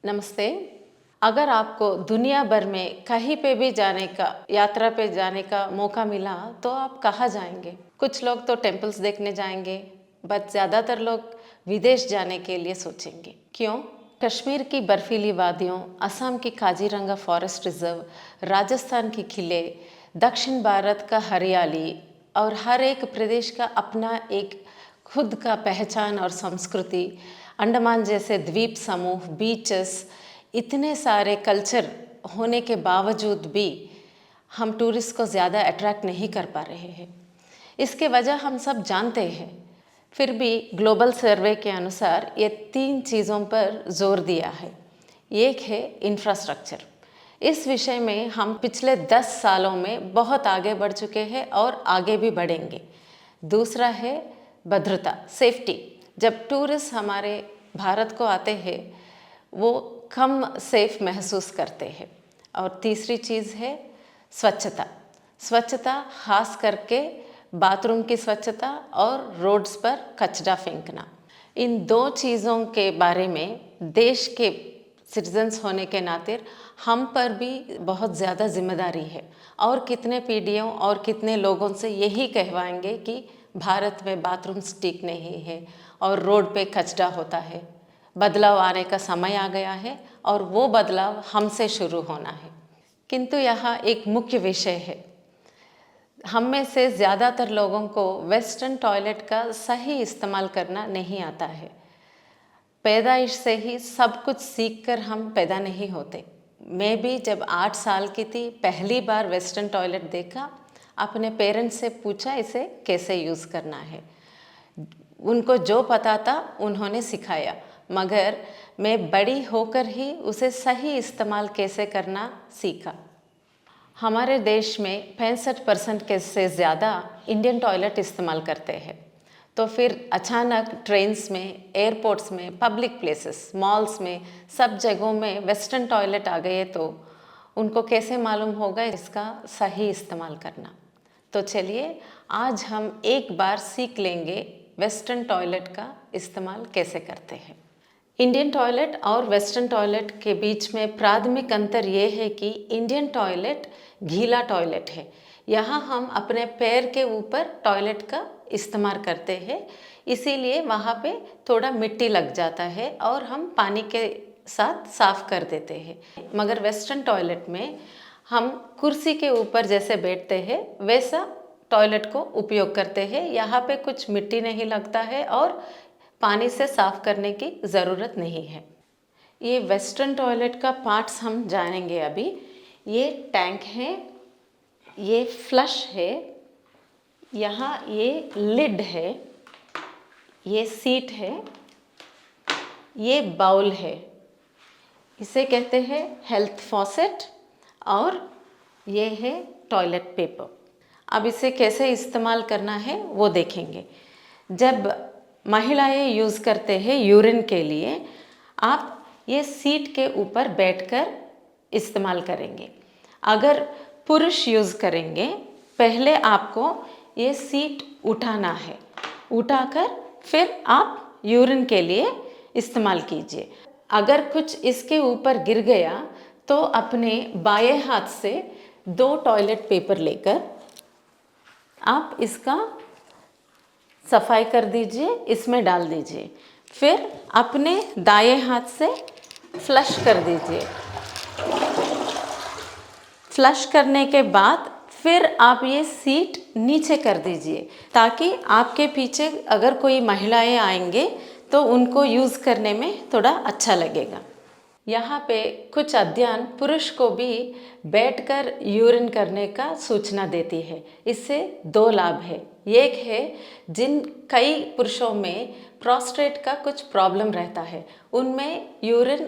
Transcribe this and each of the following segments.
नमस्ते। अगर आपको दुनिया भर में कहीं पे भी जाने का यात्रा पे जाने का मौका मिला तो आप कहाँ जाएंगे? कुछ लोग तो टेम्पल्स देखने जाएंगे, बट ज़्यादातर लोग विदेश जाने के लिए सोचेंगे। क्यों? कश्मीर की बर्फीली वादियों, असम की काजीरंगा फॉरेस्ट रिजर्व, राजस्थान के किले, दक्षिण भारत का हरियाली और हर एक प्रदेश का अपना एक खुद का पहचान और संस्कृति, अंडमान जैसे द्वीप समूह, बीचेस, इतने सारे कल्चर होने के बावजूद भी हम टूरिस्ट को ज़्यादा अट्रैक्ट नहीं कर पा रहे हैं। इसके वजह हम सब जानते हैं। फिर भी ग्लोबल सर्वे के अनुसार ये 3 चीज़ों पर जोर दिया है। एक है इंफ्रास्ट्रक्चर। इस विषय में हम पिछले 10 सालों में बहुत आगे बढ़ चुके हैं और आगे भी बढ़ेंगे। दूसरा है भद्रता, सेफ्टी। जब टूरिस्ट हमारे भारत को आते हैं वो कम सेफ महसूस करते हैं। और तीसरी चीज़ है स्वच्छता। स्वच्छता खास करके बाथरूम की स्वच्छता और रोड्स पर कचरा फेंकना। इन 2 चीज़ों के बारे में देश के सिटीजन्स होने के नाते हम पर भी बहुत ज़्यादा जिम्मेदारी है। और कितने पीढ़ियों और कितने लोगों से यही कहवाएंगे कि भारत में बाथरूम्स ठीक नहीं है और रोड पे कचरा होता है। बदलाव आने का समय आ गया है और वो बदलाव हमसे शुरू होना है। किंतु यहाँ एक मुख्य विषय है। हम में से ज़्यादातर लोगों को वेस्टर्न टॉयलेट का सही इस्तेमाल करना नहीं आता है। पैदाइश से ही सब कुछ सीखकर हम पैदा नहीं होते। मैं भी जब 8 साल की थी पहली बार वेस्टर्न टॉयलेट देखा, अपने पेरेंट्स से पूछा इसे कैसे यूज़ करना है। उनको जो पता था उन्होंने सिखाया, मगर मैं बड़ी होकर ही उसे सही इस्तेमाल कैसे करना सीखा। हमारे देश में 65% के से ज़्यादा इंडियन टॉयलेट इस्तेमाल करते हैं। तो फिर अचानक ट्रेन्स में, एयरपोर्ट्स में, पब्लिक प्लेसेस, मॉल्स में, सब जगहों में वेस्टर्न टॉयलेट आ गए तो उनको कैसे मालूम होगा इसका सही इस्तेमाल करना। तो चलिए आज हम एक बार सीख लेंगे वेस्टर्न टॉयलेट का इस्तेमाल कैसे करते हैं। इंडियन टॉयलेट और वेस्टर्न टॉयलेट के बीच में प्राथमिक अंतर ये है कि इंडियन टॉयलेट गीला टॉयलेट है। यहाँ हम अपने पैर के ऊपर टॉयलेट का इस्तेमाल करते हैं, इसीलिए वहाँ पे थोड़ा मिट्टी लग जाता है और हम पानी के साथ साफ कर देते हैं। मगर वेस्टर्न टॉयलेट में हम कुर्सी के ऊपर जैसे बैठते हैं वैसा टॉयलेट को उपयोग करते हैं। यहाँ पे कुछ मिट्टी नहीं लगता है और पानी से साफ करने की ज़रूरत नहीं है। ये वेस्टर्न टॉयलेट का पार्ट्स हम जानेंगे अभी। ये टैंक है, ये फ्लश है, यहाँ ये लिड है, ये सीट है, ये बाउल है, इसे कहते हैं हेल्थ फॉसेट, और ये है टॉयलेट पेपर। अब इसे कैसे इस्तेमाल करना है वो देखेंगे। जब महिलाएं यूज़ करते हैं यूरिन के लिए, आप ये सीट के ऊपर बैठकर इस्तेमाल करेंगे। अगर पुरुष यूज़ करेंगे, पहले आपको ये सीट उठाना है, उठाकर फिर आप यूरिन के लिए इस्तेमाल कीजिए। अगर कुछ इसके ऊपर गिर गया तो अपने बाएं हाथ से 2 टॉयलेट पेपर लेकर आप इसका सफाई कर दीजिए, इसमें डाल दीजिए। फिर अपने दाएं हाथ से फ्लश कर दीजिए। फ्लश करने के बाद फिर आप ये सीट नीचे कर दीजिए, ताकि आपके पीछे अगर कोई महिलाएं आएंगे तो उनको यूज़ करने में थोड़ा अच्छा लगेगा। यहाँ पे कुछ अध्ययन पुरुष को भी बैठकर यूरिन करने का सूचना देती है। इससे 2 लाभ है। एक है जिन कई पुरुषों में प्रोस्टेट का कुछ प्रॉब्लम रहता है, उनमें यूरिन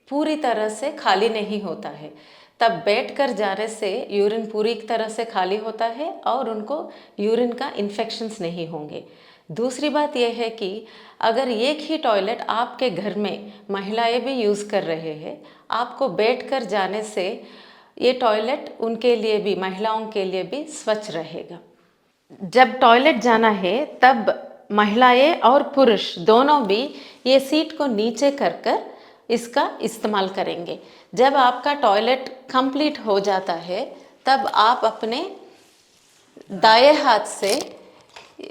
पूरी तरह से खाली नहीं होता है। तब बैठकर जाने से यूरिन पूरी तरह से खाली होता है और उनको यूरिन का इन्फेक्शंस नहीं होंगे। दूसरी बात यह है कि अगर एक ही टॉयलेट आपके घर में महिलाएं भी यूज़ कर रहे हैं, आपको बैठकर जाने से ये टॉयलेट उनके लिए भी, महिलाओं के लिए भी स्वच्छ रहेगा। जब टॉयलेट जाना है तब महिलाएं और पुरुष दोनों भी ये सीट को नीचे कर कर इसका इस्तेमाल करेंगे। जब आपका टॉयलेट कंप्लीट हो जाता है तब आप अपने दाएं हाथ से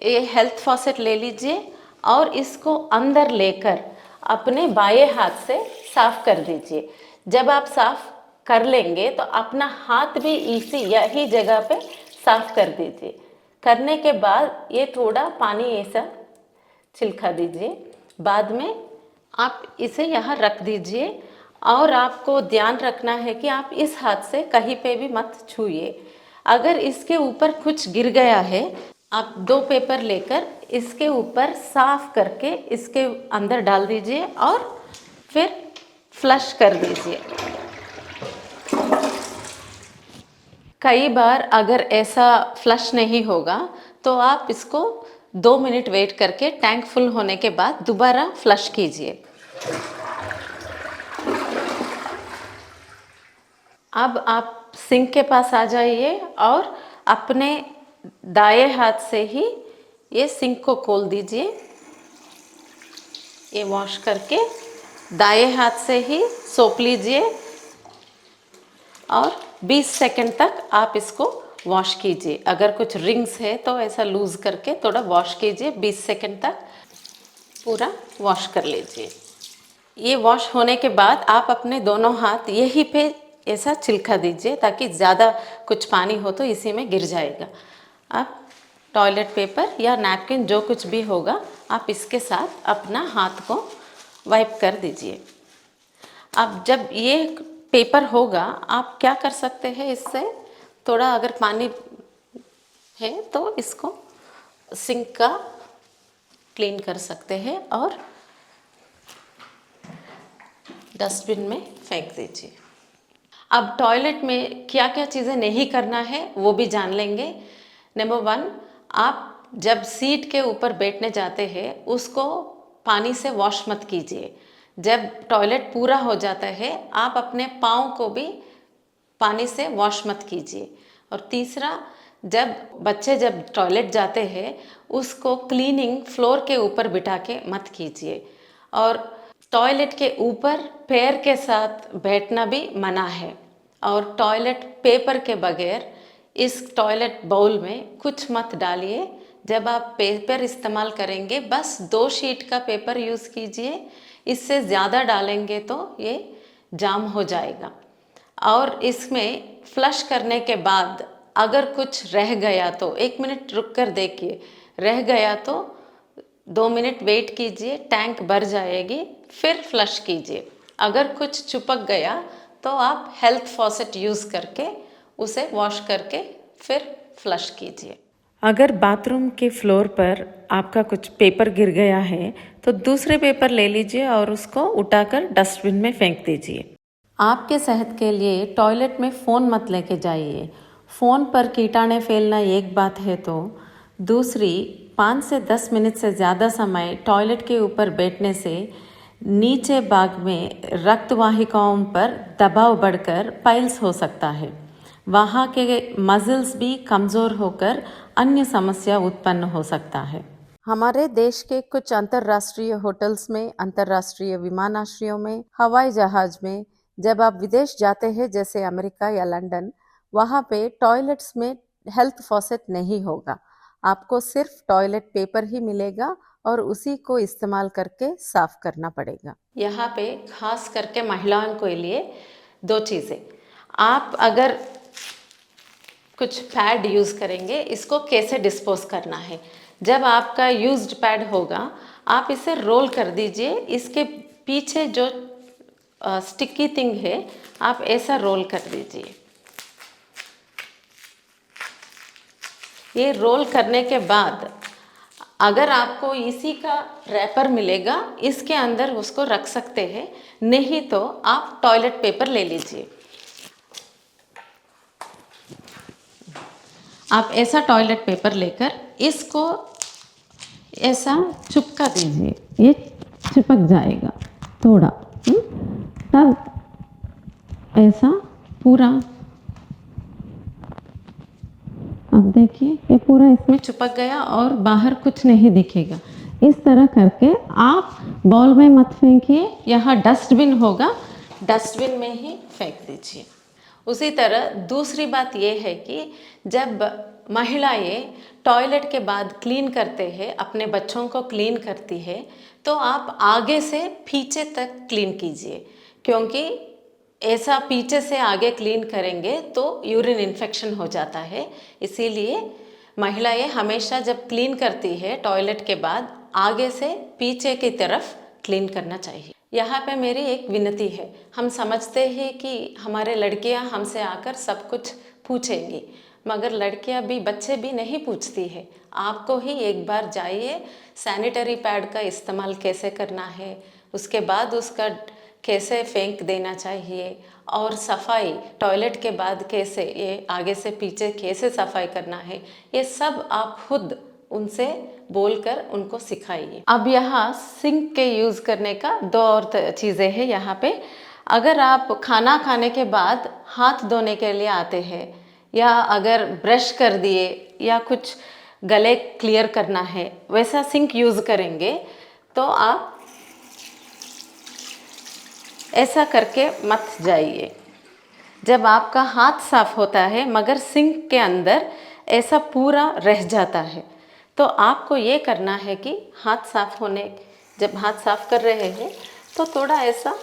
ये हेल्थ फॉसेट ले लीजिए और इसको अंदर लेकर अपने बाएं हाथ से साफ कर दीजिए। जब आप साफ कर लेंगे तो अपना हाथ भी इसी यही जगह पे साफ कर दीजिए। करने के बाद ये थोड़ा पानी ऐसा छिलका दीजिए। बाद में आप इसे यहाँ रख दीजिए और आपको ध्यान रखना है कि आप इस हाथ से कहीं पे भी मत छूइए। अगर इसके ऊपर कुछ गिर गया है, आप 2 पेपर लेकर इसके ऊपर साफ करके इसके अंदर डाल दीजिए और फिर फ्लश कर दीजिए। कई बार अगर ऐसा फ्लश नहीं होगा तो आप इसको 2 मिनट वेट करके टैंक फुल होने के बाद दोबारा फ्लश कीजिए। अब आप सिंक के पास आ जाइए और अपने दाएं हाथ से ही ये सिंक को खोल दीजिए। ये वॉश करके दाएं हाथ से ही सोप लीजिए और 20 सेकंड तक आप इसको वॉश कीजिए। अगर कुछ रिंग्स है तो ऐसा लूज करके थोड़ा वॉश कीजिए। 20 सेकंड तक पूरा वॉश कर लीजिए। ये वॉश होने के बाद आप अपने दोनों हाथ यहीं पे ऐसा छिलका दीजिए ताकि ज़्यादा कुछ पानी हो तो इसी में गिर जाएगा। आप टॉयलेट पेपर या नैपकिन जो कुछ भी होगा आप इसके साथ अपना हाथ को वाइप कर दीजिए। अब जब ये पेपर होगा आप क्या कर सकते हैं, इससे थोड़ा अगर पानी है तो इसको सिंक का क्लीन कर सकते हैं और डस्टबिन में फेंक दीजिए। अब टॉयलेट में क्या क्या चीज़ें नहीं करना है वो भी जान लेंगे। नंबर 1, आप जब सीट के ऊपर बैठने जाते हैं उसको पानी से वॉश मत कीजिए। जब टॉयलेट पूरा हो जाता है आप अपने पाँव को भी पानी से वॉश मत कीजिए। और तीसरा, जब टॉयलेट जाते हैं उसको क्लीनिंग फ्लोर के ऊपर बिठा के मत कीजिए। और टॉयलेट के ऊपर पैर के साथ बैठना भी मना है। और टॉयलेट पेपर के बगैर इस टॉयलेट बाउल में कुछ मत डालिए। जब आप पेपर इस्तेमाल करेंगे बस 2 शीट का पेपर यूज़ कीजिए। इससे ज़्यादा डालेंगे तो ये जाम हो जाएगा। और इसमें फ्लश करने के बाद अगर कुछ रह गया तो 1 मिनट रुक कर देखिए। रह गया तो 2 मिनट वेट कीजिए, टैंक भर जाएगी, फिर फ्लश कीजिए। अगर कुछ चिपक गया तो आप हेल्थ फॉसेट यूज़ करके उसे वॉश करके फिर फ्लश कीजिए। अगर बाथरूम के फ्लोर पर आपका कुछ पेपर गिर गया है तो दूसरे पेपर ले लीजिए और उसको उठाकर डस्टबिन में फेंक दीजिए। आपके सेहत के लिए टॉयलेट में फ़ोन मत लेके जाइए। फ़ोन पर कीटाणु फैलना एक बात है तो दूसरी, 5 से 10 मिनट से ज़्यादा समय टॉयलेट के ऊपर बैठने से नीचे भाग में रक्त वाहिकाओं पर दबाव बढ़कर पाइल्स हो सकता है। वहाँ के मसल्स भी कमज़ोर होकर अन्य समस्या उत्पन्न हो सकता है। हमारे देश के कुछ अंतर्राष्ट्रीय होटल्स में, अंतर्राष्ट्रीय विमानाश्रयों में, हवाई जहाज़ में जब आप विदेश जाते हैं जैसे अमेरिका या लंदन, वहाँ पे टॉयलेट्स में हेल्थ फॉसेट नहीं होगा। आपको सिर्फ टॉयलेट पेपर ही मिलेगा और उसी को इस्तेमाल करके साफ करना पड़ेगा। यहाँ पे खास करके महिलाओं के लिए 2 चीज़ें। आप अगर कुछ पैड यूज़ करेंगे, इसको कैसे डिस्पोज करना है। जब आपका यूज्ड पैड होगा आप इसे रोल कर दीजिए। इसके पीछे जो स्टिकी थिंग है आप ऐसा रोल कर दीजिए। ये रोल करने के बाद अगर आपको इसी का रैपर मिलेगा इसके अंदर उसको रख सकते हैं, नहीं तो आप टॉयलेट पेपर ले लीजिए। आप ऐसा टॉयलेट पेपर लेकर इसको ऐसा चिपका दीजिए। ये चिपक जाएगा थोड़ा, तब ऐसा पूरा, अब देखिए ये पूरा इसमें चिपक गया और बाहर कुछ नहीं दिखेगा। इस तरह करके आप बॉल में मत फेंकिए, यहाँ डस्टबिन होगा, डस्टबिन में ही फेंक दीजिए। उसी तरह दूसरी बात यह है कि जब महिलाएं टॉयलेट के बाद क्लीन करते हैं, अपने बच्चों को क्लीन करती है, तो आप आगे से पीछे तक क्लीन कीजिए, क्योंकि ऐसा पीछे से आगे क्लीन करेंगे तो यूरिन इन्फेक्शन हो जाता है। इसीलिए महिलाएं हमेशा जब क्लीन करती है टॉयलेट के बाद, आगे से पीछे की तरफ क्लीन करना चाहिए। यहाँ पे मेरी एक विनती है, हम समझते हैं कि हमारे लड़कियाँ हमसे आकर सब कुछ पूछेंगी, मगर लड़कियाँ भी, बच्चे भी नहीं पूछती है। आपको ही एक बार जाइए, सैनिटरी पैड का इस्तेमाल कैसे करना है, उसके बाद उसका कैसे फेंक देना चाहिए, और सफाई टॉयलेट के बाद कैसे, ये आगे से पीछे कैसे सफाई करना है, ये सब आप खुद उनसे बोलकर उनको सिखाइए। अब यहाँ सिंक के यूज़ करने का दो और चीज़ें हैं यहाँ पे। अगर आप खाना खाने के बाद हाथ धोने के लिए आते हैं, या अगर ब्रश कर दिए या कुछ गले क्लियर करना है, वैसा सिंक यूज़ करेंगे, तो आप ऐसा करके मत जाइए। जब आपका हाथ साफ होता है मगर सिंक के अंदर ऐसा पूरा रह जाता है, तो आपको ये करना है कि जब हाथ साफ कर रहे हैं तो थोड़ा ऐसा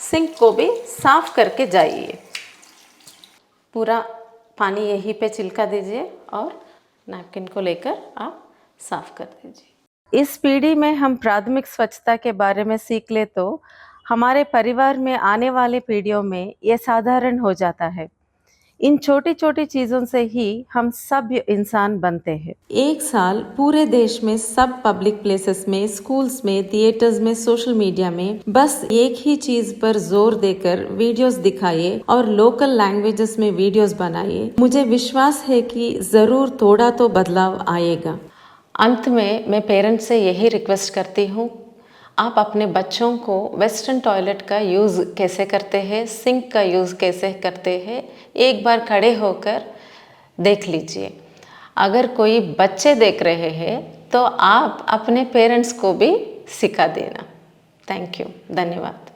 सिंक को भी साफ करके जाइए। पूरा पानी यहीं पे चिलका दीजिए और नैपकिन को लेकर आप साफ कर दीजिए। इस पीढ़ी में हम प्राथमिक स्वच्छता के बारे में सीख ले तो हमारे परिवार में आने वाले पीढ़ियों में ये साधारण हो जाता है। इन छोटी छोटी चीज़ों से ही हम सब इंसान बनते हैं। एक साल पूरे देश में सब पब्लिक प्लेसेस में, स्कूल्स में, थिएटर्स में, सोशल मीडिया में बस एक ही चीज पर जोर देकर वीडियोस दिखाइए और लोकल लैंग्वेजेस में वीडियोस बनाइए। मुझे विश्वास है कि जरूर थोड़ा तो बदलाव आएगा। अंत में मैं पेरेंट्स से यही रिक्वेस्ट करती हूँ, आप अपने बच्चों को वेस्टर्न टॉयलेट का यूज़ कैसे करते हैं, सिंक का यूज़ कैसे करते हैं, एक बार खड़े होकर देख लीजिए। अगर कोई बच्चे देख रहे हैं तो आप अपने पेरेंट्स को भी सिखा देना। थैंक यू, धन्यवाद।